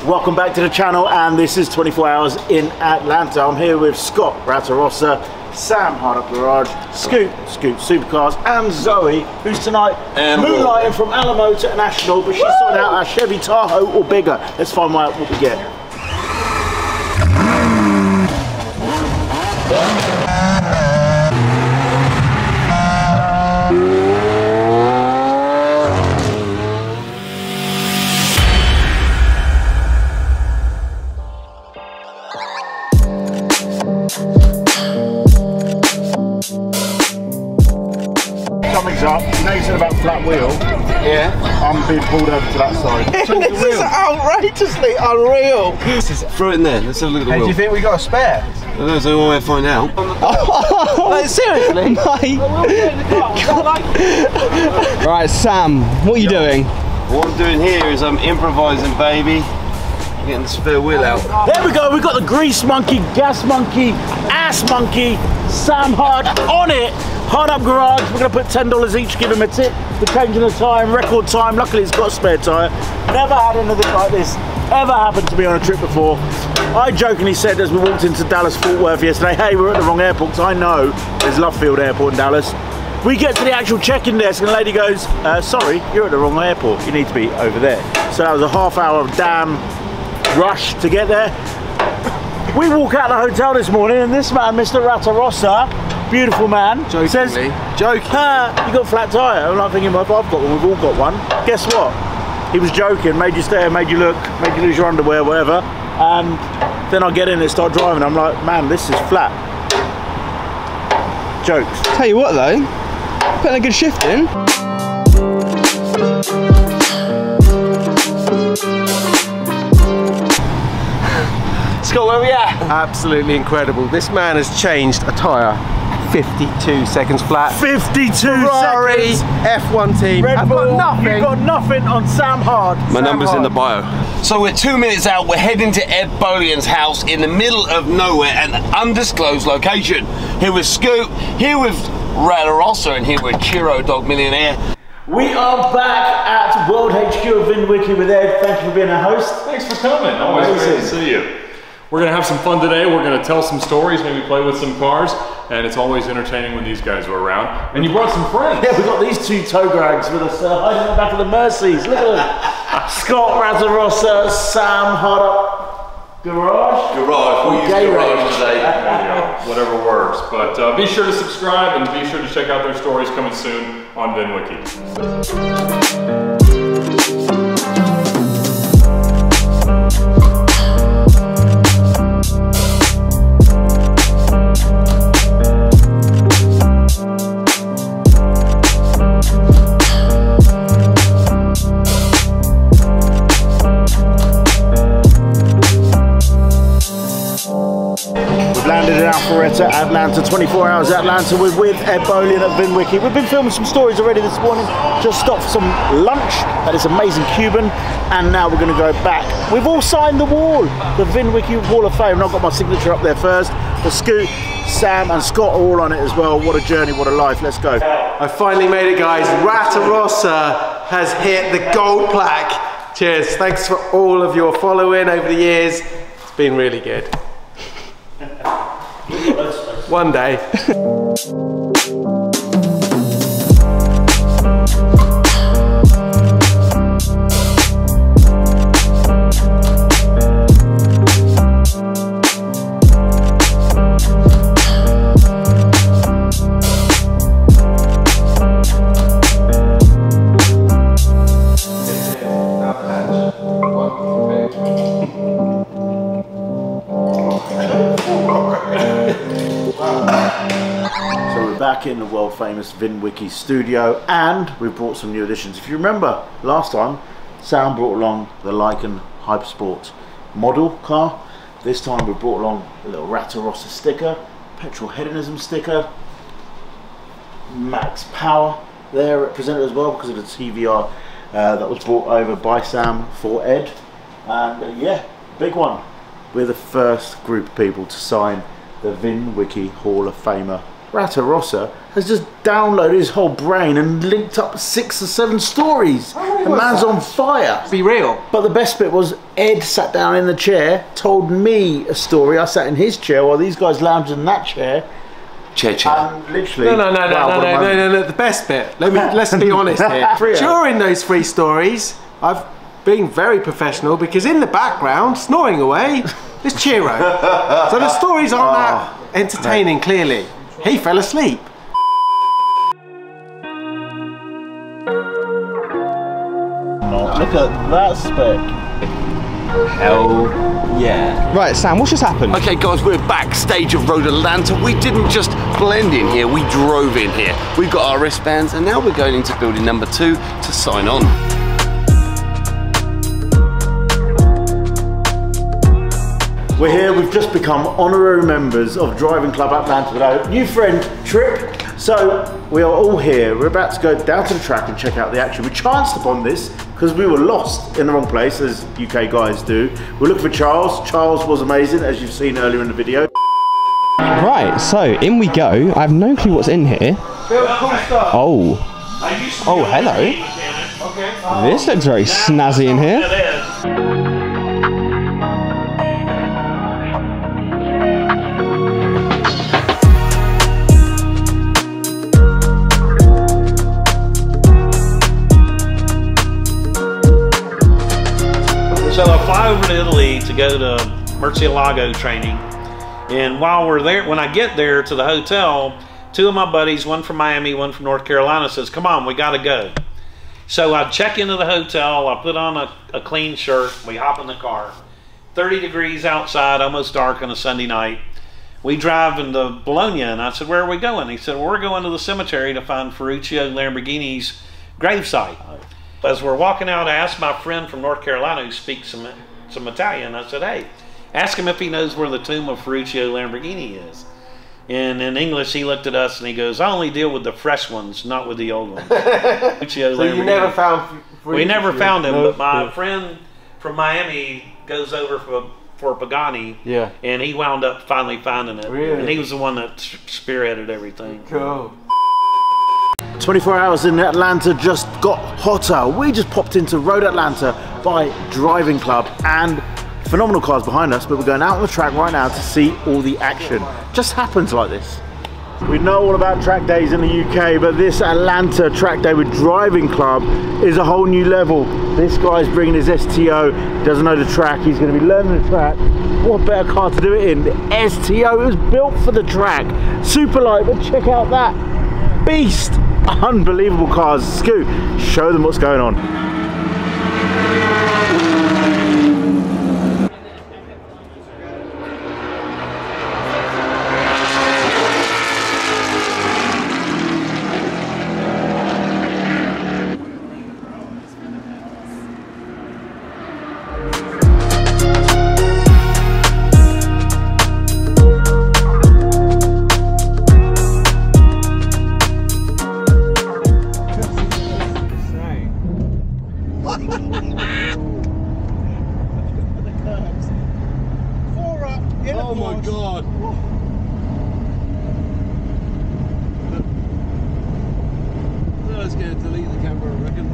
Welcome back to the channel, and this is 24 Hours in Atlanta. I'm here with Scott, Ratarossa, Sam, Hard Up Garage, Scoot Supercars, and Zoe, who's tonight moonlighting from Alamo to National, but she's sorting out our Chevy Tahoe or bigger. Let's find out what we get. Something's up. You know you said about flat wheel? Yeah. I'm being pulled over to that side. This is outrageously unreal. Throw it in there. Let's have a look at the wheel. Do you think we got a spare? There's only one way to find out. Like, seriously? Right, Sam, what are you doing? What I'm doing here is I'm improvising, baby. Getting the spare wheel out. There we go. We've got the grease monkey, gas monkey, ass monkey, Sam Hard on it. Hard Up Garage. We're going to put $10 each, give him a tip for changing the time, record time. Luckily, he's got a spare tyre. Never had anything like this ever happened to me on a trip before. I jokingly said as we walked into Dallas Fort Worth yesterday, hey, we're at the wrong airport, because I know there's Love Field Airport in Dallas. We get to the actual check-in desk and the lady goes, sorry, you're at the wrong airport. You need to be over there. So that was a half-hour of damn rush to get there. We walk out of the hotel this morning and this man, Mr. Ratarossa, beautiful man, says, you got a flat tyre. I'm like thinking, well, if I've got one, we've all got one. Guess what? He was joking, made you stare, made you look, made you lose your underwear, whatever. And then I get in and start driving. I'm like, man, this is flat. Jokes. Tell you what though, putting a good shift in. Scott, where are we at? Absolutely incredible. This man has changed a tyre 52 seconds flat. 52 Ferrari, seconds. F1 team. Red I've Bull, got nothing. you've got nothing on Sam Hard. My number's in the bio. So we're 2 minutes out. We're heading to Ed Bolian's house in the middle of nowhere, an undisclosed location. Here with Scoot, here with Ratarossa, and here with Chiro Dog Millionaire. We are back at World HQ of VinWiki with Ed. Thank you for being our host. Thanks for coming. Always great to see you. We're going to have some fun today. We're going to tell some stories, maybe play with some cars, and it's always entertaining when these guys are around. And you brought some friends. Yeah, we've got these two tow drags with us hiding in the back of the Mercies. Look at them. Scott Ratarossa, Sam Hard Up Garage. We'll use garage today. There you go. Whatever works. But be sure to subscribe and be sure to check out their stories coming soon on VinWiki. Atlanta, 24 Hours Atlanta. We're with Ed Bolian at VinWiki. We've been filming some stories already this morning. Just stopped for some lunch at this amazing Cuban, and now we're going to go back. We've all signed the wall, the VinWiki Wall of Fame, and I've got my signature up there first. The Scoot, Sam, and Scott are all on it as well. What a journey, what a life. Let's go. I finally made it, guys. Ratarossa has hit the gold plaque. Cheers. Thanks for all of your following over the years. It's been really good. One day. Back in the world famous VinWiki studio, and we've brought some new additions. If you remember last time, Sam brought along the Lycan Hypersport model car. This time we brought along a little Ratarossa sticker, Petrolheadonism sticker, max power there represented as well because of the TVR that was brought over by Sam for Ed. And yeah, big one. We're the first group of people to sign the VinWiki Hall of Famer Ratarossa has just downloaded his whole brain and linked up 6 or 7 stories. The man's on fire. Be real. But the best bit was Ed sat down in the chair, told me a story. I sat in his chair while these guys lounged in that chair. Chair. Literally. No. The best bit. Let's be honest here. During those 3 stories, I've been very professional because in the background, snoring away, is Chiro. So the stories aren't that entertaining. Clearly, he fell asleep. Look at that spec. Hell yeah. Right, Sam, what's just happened? Okay guys, we're backstage of Road Atlanta. We didn't just blend in here, we drove in here. We've got our wristbands and now we're going into building number 2 to sign on. We're here, we've just become honorary members of Driving Club Atlanta with our new friend, Trip. So, we are all here. We're about to go down to the track and check out the action. We chanced upon this because we were lost in the wrong place, as UK guys do. We're looking for Charles. Charles was amazing, as you've seen earlier in the video. Right, so in we go. I have no clue what's in here. Oh, hello. This looks very snazzy in here. So I fly over to Italy to go to Murcielago training, and while we're there, when I get there to the hotel, 2 of my buddies, one from Miami, one from North Carolina, says, "Come on, we gotta go." So I check into the hotel, I put on a clean shirt, we hop in the car. 30 degrees outside, almost dark on a Sunday night. We drive into Bologna, and I said, "Where are we going?" He said, "Well, we're going to the cemetery to find Ferruccio Lamborghini's gravesite." As we're walking out, I asked my friend from North Carolina who speaks some Italian. I said, "Hey, ask him if he knows where the tomb of Ferruccio Lamborghini is." And in English, he looked at us and he goes, "I only deal with the fresh ones, not with the old ones." Ferruccio So you never found Ferruccio? We never found him, but my friend from Miami goes over for Pagani, and he wound up finally finding it. Really? And he was the one that spearheaded everything. Cool. 24 hours in Atlanta just got hotter. We just popped into Road Atlanta by Driving Club and phenomenal cars behind us, but we're going out on the track right now to see all the action. Just happens like this. We know all about track days in the UK, but this Atlanta track day with Driving Club is a whole new level. This guy's bringing his STO, doesn't know the track, he's going to be learning the track. What better car to do it in? The STO is built for the track. Super light, but check out that beast. Unbelievable cars. Scoot, show them what's going on. Oh my god. I was going to delete the camera, I reckon.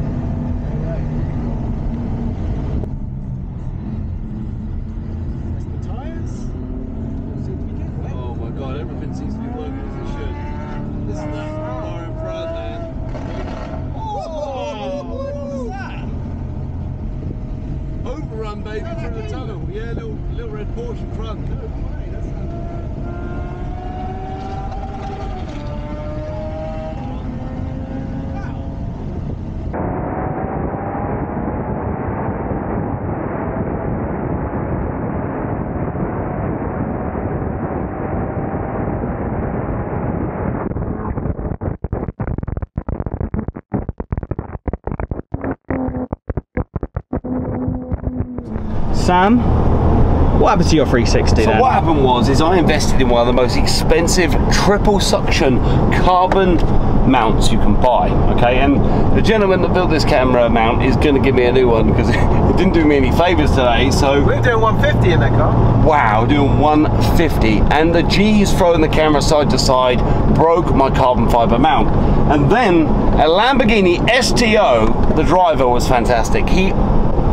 That's the tyres. Oh my god, everything seems to be working as it should. Listen to that car in front, man. Oh, what was that? Overrun, baby, through the tunnel. Yeah, little red Porsche front. Sam, What happened to your 360 So then? what happened was, I invested in one of the most expensive triple suction carbon mounts you can buy, okay? And the gentleman that built this camera mount is going to give me a new one because it didn't do me any favors today. So We're doing 150 in that car. wow, doing 150, and the G's throwing the camera side to side broke my carbon fiber mount. And then a Lamborghini STO, the driver was fantastic. He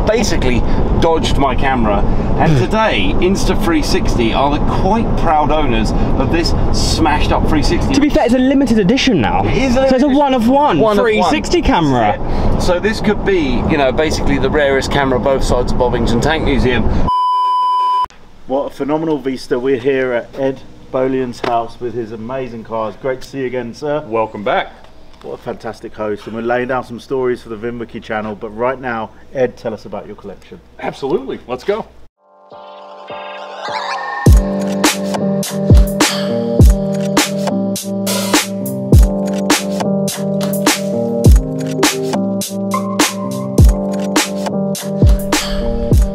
basically dodged my camera, and today Insta360 are the quite proud owners of this smashed up 360. To be fair, it's a limited edition now. It is so it's a one of one 360 camera. So this could be, you know, basically the rarest camera both sides of Bovington Tank Museum. What a phenomenal vista. We're here at Ed Bolian's house with his amazing cars. Great to see you again, sir. Welcome back. What a fantastic host, and we're laying down some stories for the VinWiki channel, but right now, Ed, tell us about your collection. Absolutely, let's go.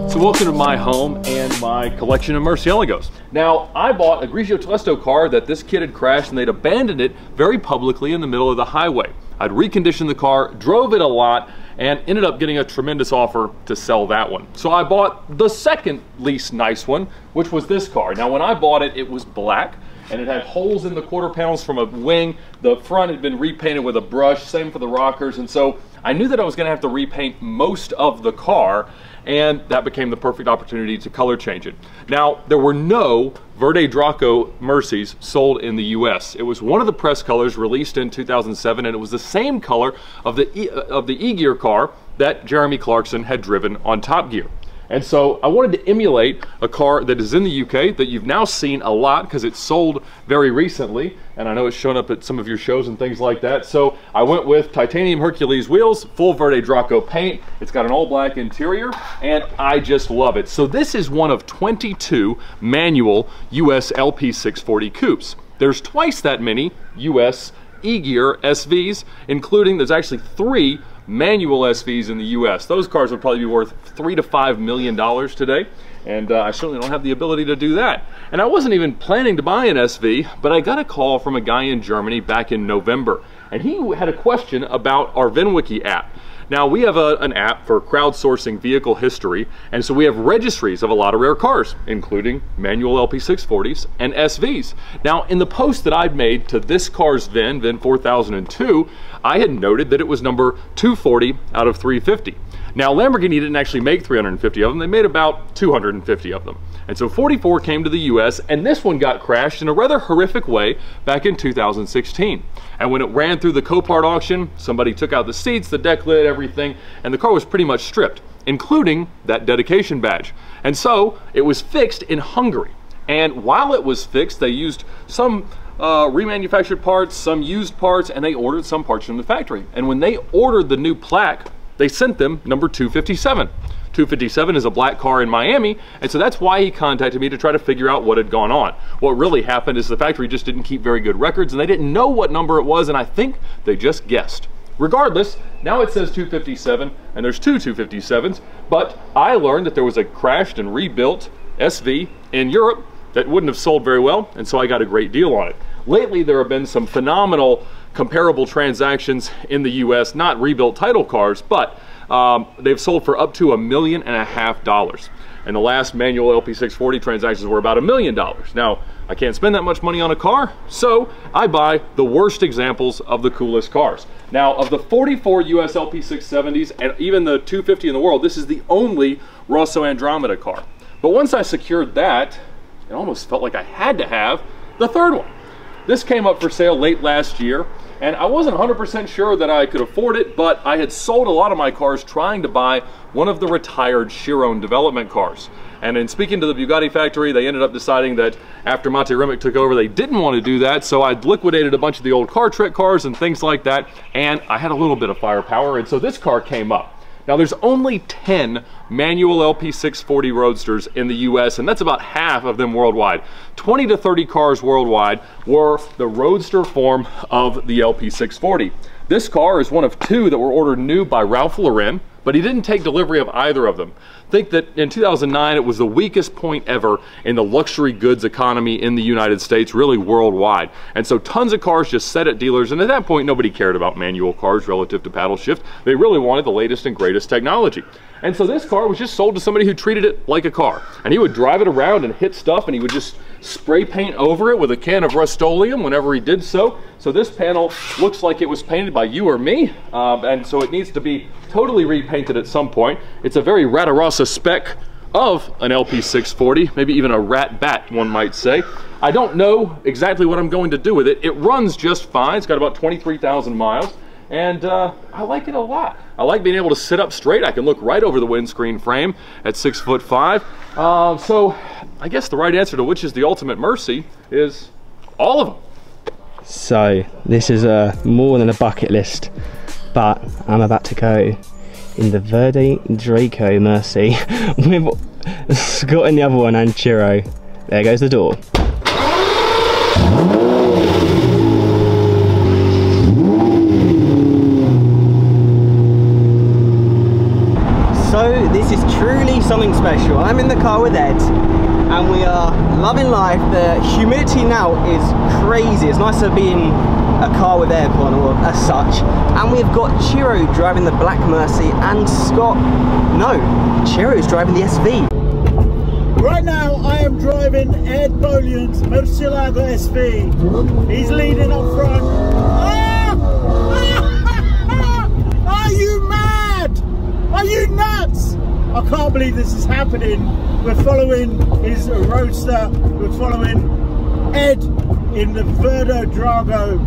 So welcome to my home and my collection of Murcielagos. Now, I bought a Grigio Telesto car that this kid had crashed and they'd abandoned it very publicly in the middle of the highway. I'd reconditioned the car, drove it a lot, and ended up getting a tremendous offer to sell that one. So I bought the second least nice one, which was this car. Now, when I bought it, it was black, and it had holes in the quarter panels from a wing. The front had been repainted with a brush, same for the rockers, and so I knew that I was gonna have to repaint most of the car, and that became the perfect opportunity to color change it. Now, there were no Verde Draco Mercies sold in the US. It was one of the press colors released in 2007, and it was the same color of the E-Gear car that Jeremy Clarkson had driven on Top Gear. And so I wanted to emulate a car that is in the UK that you've now seen a lot because it's sold very recently, and I know it's shown up at some of your shows and things like that. So I went with titanium Hercules wheels, full Verde Draco paint. It's got an all black interior, and I just love it. So this is one of 22 manual US LP640 coupes. There's twice that many US E-Gear SVs, including there's actually 3 manual SVs in the US. Those cars would probably be worth $3 to $5 million today, and I certainly don't have the ability to do that. And I wasn't even planning to buy an SV, but I got a call from a guy in Germany back in November, and he had a question about our VinWiki app. Now, we have an app for crowdsourcing vehicle history, and so we have registries of a lot of rare cars, including manual LP640s and SVs. Now, in the post that I'd made to this car's VIN 4002, I had noted that it was number 240 out of 350. Now, Lamborghini didn't actually make 350 of them, they made about 250 of them. And so 44 came to the US, and this one got crashed in a rather horrific way back in 2016. And when it ran through the Copart auction, somebody took out the seats, the deck lid, everything, and the car was pretty much stripped, including that dedication badge. And so it was fixed in Hungary. And while it was fixed, they used some remanufactured parts, some used parts, and they ordered some parts from the factory. And when they ordered the new plaque, they sent them number 257. 257 is a black car in Miami, and so that's why he contacted me to try to figure out what had gone on. What really happened is the factory just didn't keep very good records, and they didn't know what number it was, and I think they just guessed. Regardless, now it says 257, and there's 2 257s, but I learned that there was a crashed and rebuilt SV in Europe that wouldn't have sold very well, and so I got a great deal on it. Lately, there have been some phenomenal comparable transactions in the US, not rebuilt title cars, but they've sold for up to $1.5 million. And the last manual LP640 transactions were about $1 million. Now, I can't spend that much money on a car, so I buy the worst examples of the coolest cars. Now, of the 44 US LP670s and even the 250 in the world, this is the only Rosso Andromeda car. But once I secured that, it almost felt like I had to have the third one. This came up for sale late last year, and I wasn't 100% sure that I could afford it, but I had sold a lot of my cars trying to buy one of the retired Chiron development cars. And in speaking to the Bugatti factory, they ended up deciding that after Mate Remick took over, they didn't want to do that, so I liquidated a bunch of the old car trick cars and things like that, and I had a little bit of firepower, and so this car came up. Now, there's only 10 manual LP640 Roadsters in the US, and that's about half of them worldwide. 20 to 30 cars worldwide were the Roadster form of the LP640. This car is one of 2 that were ordered new by Ralph Lauren, but he didn't take delivery of either of them. Think that in 2009 it was the weakest point ever in the luxury goods economy in the United States, really worldwide. And so tons of cars just sat at dealers, and at that point nobody cared about manual cars relative to paddle shift. They really wanted the latest and greatest technology. And so this car was just sold to somebody who treated it like a car. And he would drive it around and hit stuff, and he would just spray paint over it with a can of Rust-Oleum whenever he did so. So this panel looks like it was painted by you or me, and so it needs to be totally repainted at some point. It's a very ratarossa spec of an LP640, maybe even a rat bat, one might say. I don't know exactly what I'm going to do with it. It runs just fine. It's got about 23,000 miles. And I like it a lot. I like being able to sit up straight. I can look right over the windscreen frame at 6'5". So I guess the right answer to which is the ultimate Mercy is all of them. So this is more than a bucket list, but I'm about to go in the Verde Draco Mercy with Scott in the other one and Chiro. There goes the door. So this is truly something special. I'm in the car with Ed and we are loving life. The humidity now is crazy. It's nice to be in a car with aircon or as such. And we've got Chiro driving the Black Mercy and Scott, no, Chiro's driving the SV. Right now I am driving Ed Bolian's Murcielago SV. He's leading up front. Are you mad? Are you nuts? I can't believe this is happening. We're following his roadster. We're following Ed in the Verde Draco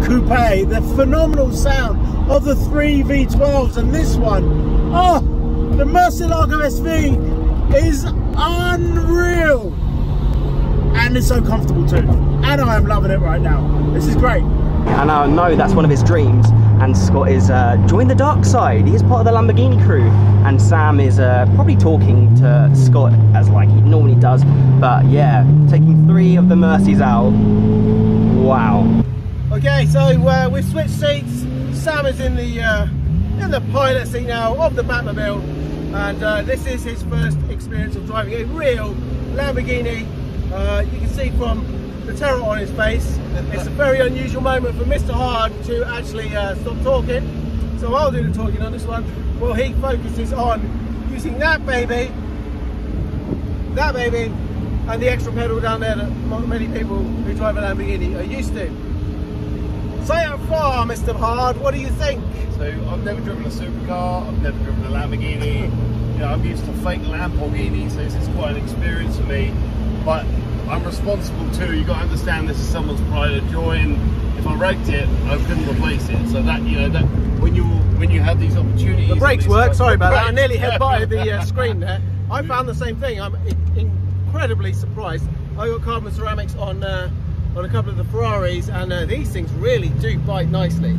Coupe. The phenomenal sound of the 3 V12s and this one. Oh, the Murcielago SV is unreal. And it's so comfortable too. And I am loving it right now. This is great. And I know that's one of his dreams. And Scott is joined the dark side. He is part of the Lamborghini crew. And Sam is probably talking to Scott as like he normally does. But yeah, taking 3 of the Mercies out. Wow. Okay, so we've switched seats. Sam is in the pilot seat now of the Batmobile. And this is his first experience of driving a real Lamborghini. You can see from the terror on his face. It's a very unusual moment for Mr. Hard to actually stop talking. So I'll do the talking on this one. Well, he focuses on using that baby, and the extra pedal down there that many people who drive a Lamborghini are used to. Say it far, Mr. Hard, what do you think? So I've never driven a supercar, I've never driven a Lamborghini. You know, I'm used to fake Lamborghini, so this is quite an experience for me. But I'm responsible too. You got to understand this is someone's pride and joy, and if I wrecked it, I couldn't replace it. So that, you know, that when you have these opportunities, the brakes work. Sorry about that. I nearly head-butted the screen there. I found the same thing. I'm incredibly surprised. I got carbon ceramics on a couple of the Ferraris, and these things really do bite nicely.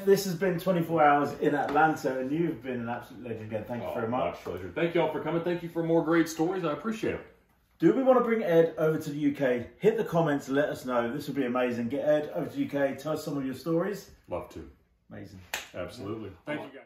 This has been 24 hours in Atlanta, and you've been an absolute legend again. Thank you very much. My pleasure. Thank you all for coming. Thank you for more great stories. I appreciate it. Do we want to bring Ed over to the UK? Hit the comments, let us know. This would be amazing. Get Ed over to the UK, tell us some of your stories. Love to. Amazing. Absolutely. Thank you guys.